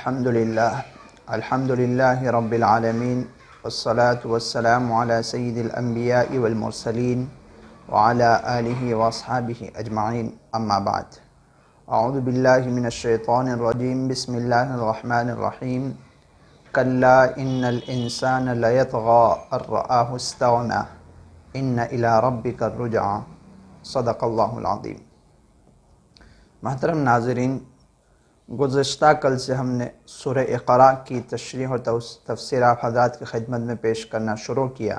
الحمد للہ رب العالمین والصلاة والسلام علی سید الانبیاء والمرسلین وعلی آلہ واصحابہ اجمعین اما بعد اعوذ باللہ من الشیطان الرجیم بسم اللہ الرحمن الرحیم کلا ان الانسان لیطغی ان رآہ استغنی ان الی ربک الرجعی صدق اللہ العظیم۔ محترم ناظرین، گزشتہ کل سے ہم نے سورہ اقرا کی تشریح اور تفسیر آپ حضرات کی خدمت میں پیش کرنا شروع کیا۔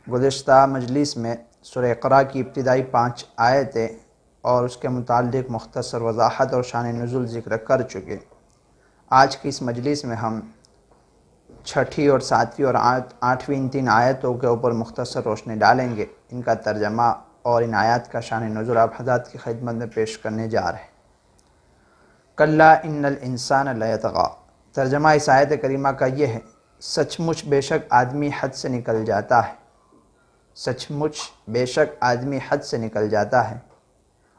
گزشتہ مجلس میں سورہ اقرا کی ابتدائی 5 آیتیں اور اس کے متعلق مختصر وضاحت اور شان نزول ذکر کر چکے۔ آج کی اس مجلس میں ہم 6 اور 7 اور 8ویں ان 3 آیتوں کے اوپر مختصر روشنی ڈالیں گے، ان کا ترجمہ اور ان آیات کا شان نزول آپ حضرات کی خدمت میں پیش کرنے جا رہے ہیں۔ کلا ان الانسان لیطغی، ترجمہ اس آیت کریمہ کا یہ ہے، سچ مچ بے شک آدمی حد سے نکل جاتا ہے، سچ مچ بے شک آدمی حد سے نکل جاتا ہے۔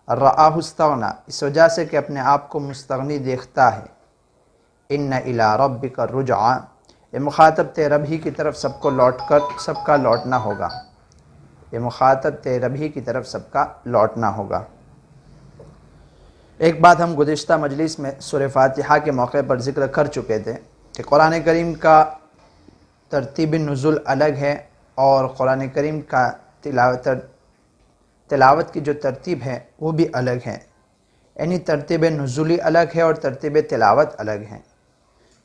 رآہ استغنی، اس وجہ سے کہ اپنے آپ کو مستغنی دیکھتا ہے۔ ان الی ربک الرجعی، یہ مخاطب تیرے رب ہی کی طرف سب کا لوٹنا ہوگا، یہ مخاطب تیرے رب ہی کی طرف سب کا لوٹنا ہوگا۔ ایک بات ہم گزشتہ مجلس میں سورہ فاتحہ کے موقع پر ذکر کر چکے تھے کہ قرآن کریم کا ترتیب نزول الگ ہے اور قرآن کریم کا تلاوت کی جو ترتیب ہے وہ بھی الگ ہے، یعنی ترتیب نزولی الگ ہے اور ترتیب تلاوت الگ ہے۔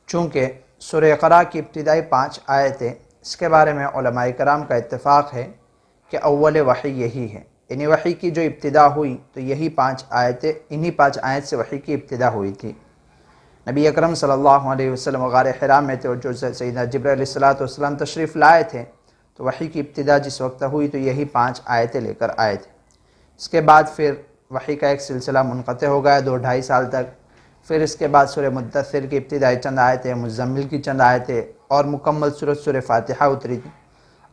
چونکہ سورہ اقرا کی ابتدائی 5 آیتیں، اس کے بارے میں علماء کرام کا اتفاق ہے کہ اول وحی یہی ہے، یعنی وحی کی جو ابتدا ہوئی تو یہی 5 آیتیں، انہی 5 آیت سے وحی کی ابتدا ہوئی تھی۔ نبی اکرم صلی اللہ علیہ وسلم غار حرا میں تھے اور جو سیدنا جبرائیل علیہ السلام تشریف لائے تھے تو وحی کی ابتدا جس وقت ہوئی تو یہی 5 آیتیں لے کر آئے تھے۔ اس کے بعد پھر وحی کا ایک سلسلہ منقطع ہو گیا 2-2.5 سال تک۔ پھر اس کے بعد سورہ مدثر کی ابتدائی چند آیتیں، مزمل کی چند آیتیں اور مکمل سورہ فاتحہ اتری تھی۔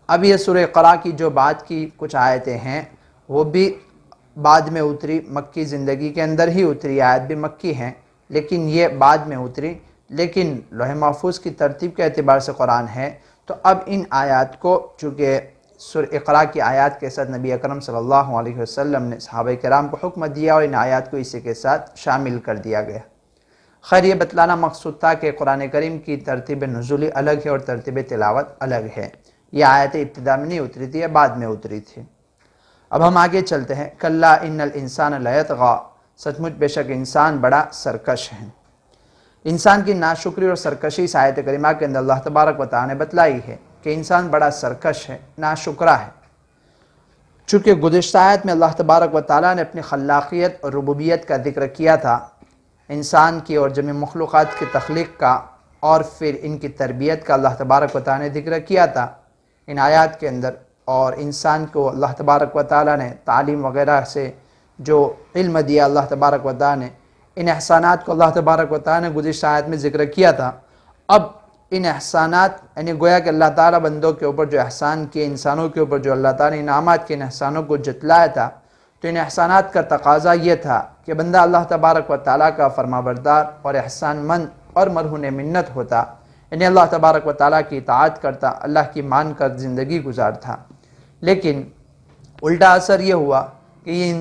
اب یہ سورہ اقرا کی جو بعد کی کچھ آیتیں ہیں وہ بھی بعد میں اتری، مکی زندگی کے اندر ہی اتری، آیت بھی مکی ہیں لیکن یہ بعد میں اتری، لیکن لوح محفوظ کی ترتیب کے اعتبار سے قرآن ہے تو اب ان آیات کو چونکہ سورہ اقرا کی آیات کے ساتھ نبی اکرم صلی اللہ علیہ وسلم نے صحابہ کرام کو حکم دیا اور ان آیات کو اسی کے ساتھ شامل کر دیا گیا۔ خیر، یہ بتلانا مقصود تھا کہ قرآن کریم کی ترتیب نزولی الگ ہے اور ترتیب تلاوت الگ ہے، یہ آیت ابتدا میں نہیں اتری تھی، یہ بعد میں اتری تھی۔ اب ہم آگے چلتے ہیں۔ کلا ان الانسان لیطغی، سچ مچ بے شک انسان بڑا سرکش ہے۔ انسان کی ناشکری اور سرکشی اس آیت کریمہ کے اندر اللہ تبارک و تعالی نے بتلائی ہے کہ انسان بڑا سرکش ہے، ناشکرا ہے۔ چونکہ گزشتہ آیت میں اللہ تبارک و تعالی نے اپنی خلاقیت اور ربوبیت کا ذکر کیا تھا، انسان کی اور جميع مخلوقات کی تخلیق کا اور پھر ان کی تربیت کا اللہ تبارک و تعالی نے ذکر کیا تھا ان آیات کے اندر، اور انسان کو اللہ تبارک و تعالی نے تعلیم وغیرہ سے جو علم دیا اللہ تبارک و تعالی نے، ان احسانات کو اللہ تبارک و تعالی نے گزشتہ آیت میں ذکر کیا تھا۔ اب ان احسانات یعنی گویا کہ اللہ تعالی بندوں کے اوپر جو احسان کیے، انسانوں کے اوپر جو اللہ تعالی نے انعامات کے ان احسانوں کو جتلایا تھا، تو ان احسانات کا تقاضا یہ تھا کہ بندہ اللہ تبارک و تعالی کا فرمانبردار اور احسان مند اور مرہون منت ہوتا، یعنی اللہ تبارک و تعالی کی اطاعت کرتا، اللہ کی مان کر زندگی گزارتا۔ لیکن الٹا اثر یہ ہوا کہ یہ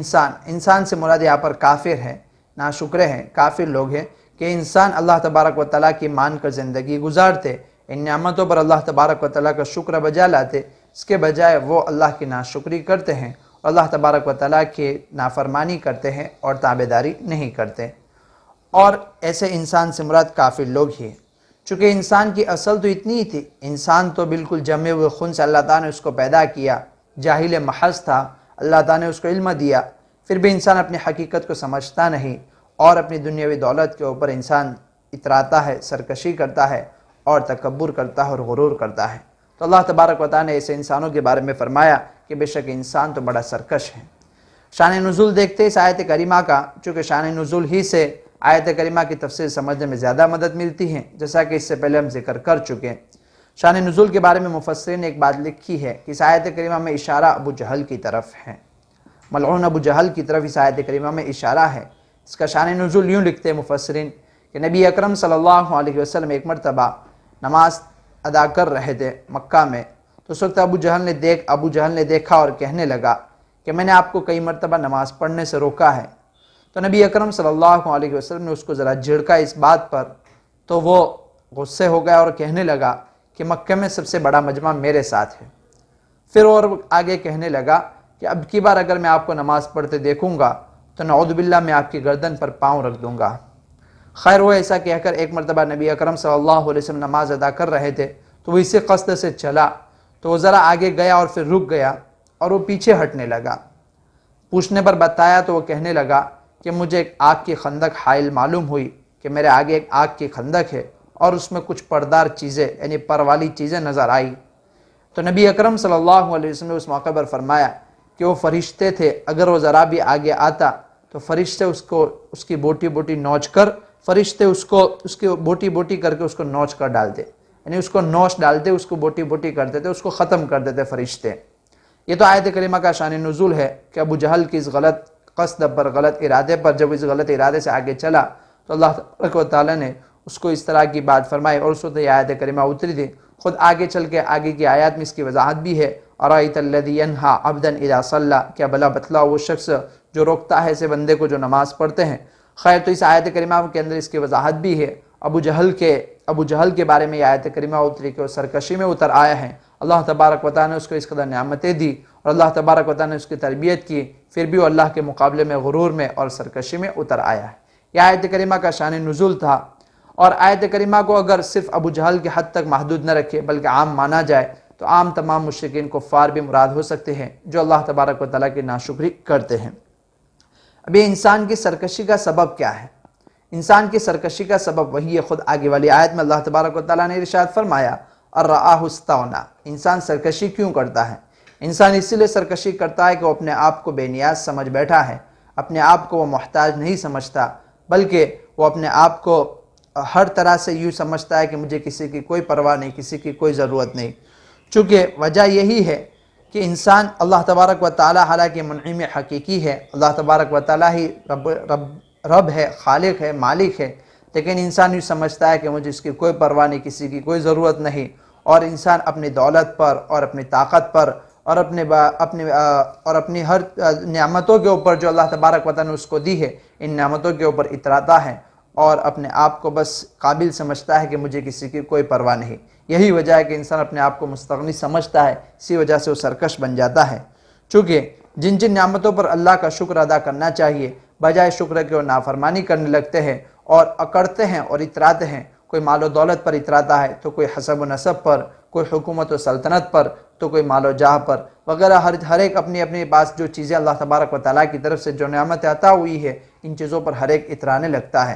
انسان سے مراد یہاں پر کافر ہے، ناشکرے ہیں، کافر لوگ ہیں کہ انسان اللہ تبارک و تعالیٰ کی مان کر زندگی گزارتے، ان نعمتوں پر اللہ تبارک و تعالیٰ کا شکر بجا لاتے، اس کے بجائے وہ اللہ کی ناشکری کرتے ہیں اور اللہ تبارک و تعالیٰ کی نافرمانی کرتے ہیں اور تابعداری نہیں کرتے، اور ایسے انسان سے مراد کافر لوگ ہی ہیں۔ چونکہ انسان کی اصل تو اتنی ہی تھی، انسان تو بالکل جمے ہوئے خون سے اللہ تعالیٰ نے اس کو پیدا کیا، جاہل محض تھا، اللہ تعالیٰ نے اس کو علم دیا، پھر بھی انسان اپنی حقیقت کو سمجھتا نہیں اور اپنی دنیاوی دولت کے اوپر انسان اتراتا ہے، سرکشی کرتا ہے اور تکبر کرتا ہے اور غرور کرتا ہے۔ تو اللہ تبارک و تعالیٰ نے ایسے انسانوں کے بارے میں فرمایا کہ بے شک انسان تو بڑا سرکش ہے۔ شان نزول دیکھتے اس آیت کریمہ کا، چونکہ شان نزول ہی سے آیت کریمہ کی تفسیر سمجھنے میں زیادہ مدد ملتی ہے، جیسا کہ اس سے پہلے ہم ذکر کر چکے ہیں۔ شان نزول کے بارے میں مفسرین نے ایک بات لکھی ہے کہ اس آیت کریمہ میں اشارہ ابو جہل کی طرف ہے، ملعون ابو جہل کی طرف اس آیت کریمہ میں اشارہ ہے۔ اس کا شان نزول یوں لکھتے ہیں مفسرین کہ نبی اکرم صلی اللہ علیہ وسلم ایک مرتبہ نماز ادا کر رہے تھے مکہ میں، تو اس وقت ابو جہل نے دیکھا اور کہنے لگا کہ میں نے آپ کو کئی مرتبہ نماز پڑھنے سے روکا ہے۔ تو نبی اکرم صلی اللہ علیہ وسلم نے اس کو ذرا جھڑکا اس بات پر، تو وہ غصے ہو گیا اور کہنے لگا کہ مکہ میں سب سے بڑا مجمع میرے ساتھ ہے۔ پھر اور آگے کہنے لگا کہ اب کی بار اگر میں آپ کو نماز پڑھتے دیکھوں گا تو نعوذ باللہ میں آپ کی گردن پر پاؤں رکھ دوں گا۔ خیر وہ ایسا کہہ کر ایک مرتبہ نبی اکرم صلی اللہ علیہ وسلم نماز ادا کر رہے تھے، تو وہ اسی قصد سے چلا، تو وہ ذرا آگے گیا اور پھر رک گیا اور وہ پیچھے ہٹنے لگا۔ پوچھنے پر بتایا تو وہ کہنے لگا کہ مجھے ایک آگ کی خندق حائل معلوم ہوئی کہ میرے آگے ایک آگ کی خندق ہے اور اس میں کچھ پردار چیزیں یعنی پر والی چیزیں نظر آئی۔ تو نبی اکرم صلی اللہ علیہ وسلم نے اس موقع پر فرمایا کہ وہ فرشتے تھے، اگر وہ ذرا بھی آگے آتا تو فرشتے اس کی بوٹی بوٹی نوچ کر فرشتے اس کی بوٹی بوٹی کر کے اس کو نوچ کر ڈالتے، یعنی اس کو نوچ ڈالتے، اس کو بوٹی بوٹی کر دیتے، اس کو ختم کر دیتے فرشتے۔ یہ تو آیت کریمہ کا شان نزول ہے کہ ابو جہل کی اس غلط قصد پر، غلط ارادے پر جب اس غلط ارادے سے آگے چلا تو اللہ تبارک و تعالیٰ نے اس کو اس طرح کی بات فرمائی اور اس وقت یہ آیت کریمہ اتری تھی۔ خود آگے چل کے آگے کی آیات میں اس کی وضاحت بھی ہے، اَرَأَيْتَ الَّذِي يَنْهَا عَبْدًا إِذَا صَلَّى، کیا بھلا بتلاؤ وہ شخص جو روکتا ہے اسے بندے کو جو نماز پڑھتے ہیں۔ خیر تو اس آیت کریمہ کے اندر اس کی وضاحت بھی ہے۔ ابو جہل کے بارے میں یہ آیت کریمہ اتری کہ وہ سرکشی میں اتر آیا ہے، اللہ تبارک و تعالیٰ نے اس کو اس قدر نعمتیں دی اور اللہ تبارک و تعالیٰ نے اس کی تربیت کی، پھر بھی وہ اللہ کے مقابلے میں غرور میں اور سرکشی میں اتر آیا ہے۔ یہ آیت کریمہ کا شان نزول تھا، اور آیت کریمہ کو اگر صرف ابو جہل کے حد تک محدود نہ رکھے بلکہ عام مانا جائے تو عام تمام مشرکین کفار بھی مراد ہو سکتے ہیں جو اللہ تبارک و تعالیٰ کی ناشکری کرتے ہیں۔ اب یہ انسان کی سرکشی کا سبب کیا ہے؟ انسان کی سرکشی کا سبب وہی ہے، خود آگے والی آیت میں اللہ تبارک و تعالیٰ نے ارشاد فرمایا اَرَآهُ اسْتَغْنَىٰ۔ انسان سرکشی کیوں کرتا ہے؟ انسان اسی لیے سرکشی کرتا ہے کہ وہ اپنے آپ کو بے نیاز سمجھ بیٹھا ہے، اپنے آپ کو وہ محتاج نہیں سمجھتا، بلکہ وہ اپنے آپ کو ہر طرح سے یوں سمجھتا ہے کہ مجھے کسی کی کوئی پرواہ نہیں، کسی کی کوئی ضرورت نہیں۔ چونکہ وجہ یہی ہے کہ انسان اللہ تبارک و تعالیٰ حالانکہ منعم حقیقی ہے، اللہ تبارک و تعالیٰ ہی رب ہے، خالق ہے، مالک ہے، لیکن انسان یوں سمجھتا ہے کہ مجھے اس کی کوئی پرواہ نہیں، کسی کی کوئی ضرورت نہیں، اور انسان اپنی دولت پر اور اپنی طاقت پر اور اپنی ہر نعمتوں کے اوپر جو اللہ تبارک و تعالیٰ نے اس کو دی ہے، ان نعمتوں کے اوپر اتراتا ہے اور اپنے آپ کو بس قابل سمجھتا ہے کہ مجھے کسی کی کوئی پرواہ نہیں۔ یہی وجہ ہے کہ انسان اپنے آپ کو مستغنی سمجھتا ہے، اسی وجہ سے وہ سرکش بن جاتا ہے۔ چونکہ جن نعمتوں پر اللہ کا شکر ادا کرنا چاہیے، بجائے شکر کے وہ نافرمانی کرنے لگتے ہیں اور اکڑتے ہیں اور اتراتے ہیں۔ کوئی مال و دولت پر اتراتا ہے، تو کوئی حسب و نسب پر، کوئی حکومت و سلطنت پر، تو کوئی مال و جاہ پر وغیرہ، ہر ایک اپنے پاس جو چیزیں اللہ تبارک و تعالیٰ کی طرف سے جو نعمت عطا ہوئی ہے، ان چیزوں پر ہر ایک اترانے لگتا ہے۔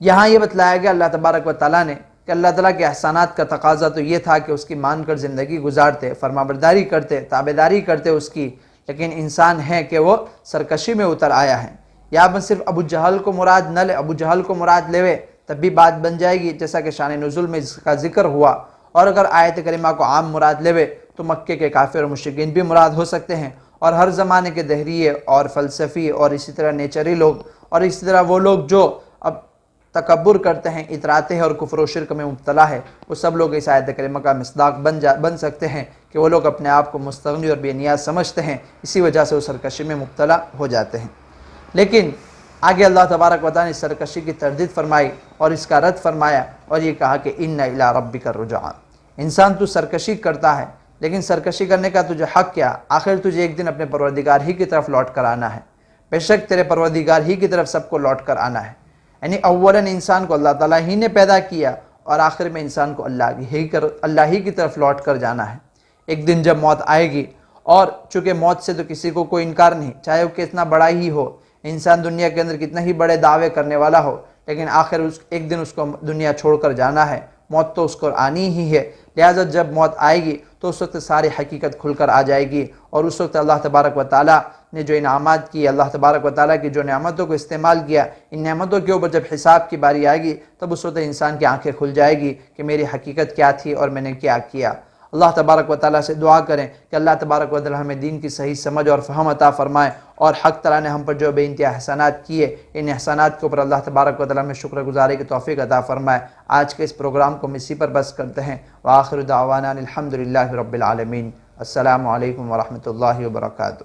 یہاں یہ بتلایا گیا اللہ تبارک و تعالیٰ نے کہ اللہ تعالیٰ کے احسانات کا تقاضا تو یہ تھا کہ اس کی مان کر زندگی گزارتے، فرمانبرداری کرتے، تابعداری کرتے اس کی، لیکن انسان ہے کہ وہ سرکشی میں اتر آیا ہے۔ یا بس صرف ابو جہل کو مراد نہ لے، ابو جہل کو مراد لے تب بھی بات بن جائے گی جیسا کہ شان نزول میں اس کا ذکر ہوا، اور اگر آیت کریمہ کو عام مراد لے تو مکے کے کافر اور مشرکین بھی مراد ہو سکتے ہیں، اور ہر زمانے کے دہریے اور فلسفی اور اسی طرح نیچری لوگ اور اسی طرح وہ لوگ جو اب تکبر کرتے ہیں، اتراتے ہیں اور کفر و شرک میں مبتلا ہے، وہ سب لوگ اس آیت کریمہ کا مصداق بن سکتے ہیں کہ وہ لوگ اپنے آپ کو مستغنی اور بے نیاز سمجھتے ہیں، اسی وجہ سے وہ سرکشی میں مبتلا ہو جاتے ہیں۔ لیکن آگے اللہ تبارک و تعالیٰ نے سرکشی کی تردید فرمائی اور اس کا رد فرمایا اور یہ کہا کہ اِنَّ إِلَىٰ رَبِّكَ الرُّجْعَىٰ۔ انسان تو سرکشی کرتا ہے، لیکن سرکشی کرنے کا تجھے حق کیا؟ آخر تجھے ایک دن اپنے پروردگار ہی کی طرف لوٹ کر آنا ہے۔ بے شک تیرے پروردگار ہی کی طرف سب کو لوٹ کر آنا ہے، یعنی اولاً انسان کو اللہ تعالیٰ ہی نے پیدا کیا اور آخر میں انسان کو اللہ ہی کی طرف لوٹ کر جانا ہے۔ ایک دن جب موت آئے گی، اور چونکہ موت سے تو کسی کو کوئی انکار نہیں، چاہے وہ کتنا بڑا ہی ہو، انسان دنیا کے اندر کتنا ہی بڑے دعوے کرنے والا ہو، لیکن آخر ایک دن اس کو دنیا چھوڑ کر جانا ہے، موت تو اس کو آنی ہی ہے۔ لہٰذا جب موت آئے گی تو اس وقت ساری حقیقت کھل کر آ جائے گی، اور اس وقت اللہ تبارک و تعالیٰ نے جو انعامات کی، اللہ تبارک و تعالیٰ کی جو نعمتوں کو استعمال کیا، ان نعمتوں کے اوپر جب حساب کی باری آئے گی تب اس وقت انسان کی آنکھیں کھل جائے گی کہ میری حقیقت کیا تھی اور میں نے کیا کیا۔ اللہ تبارک و تعالیٰ سے دعا کریں کہ اللہ تبارک و تعالیٰ ہمیں دین کی صحیح سمجھ اور فہم عطا فرمائے، اور حق تعالیٰ نے ہم پر جو بے انتہا احسانات کیے، ان احسانات کے اوپر اللہ تبارک و تعالیٰ میں شکر گزاری کی توفیق عطا فرمائے۔ آج کے اس پروگرام کو ہم اسی پر بس کرتے ہیں۔ وآخر دعوانا الحمدللہ رب العالمین۔ السلام علیکم ورحمۃ اللہ وبرکاتہ۔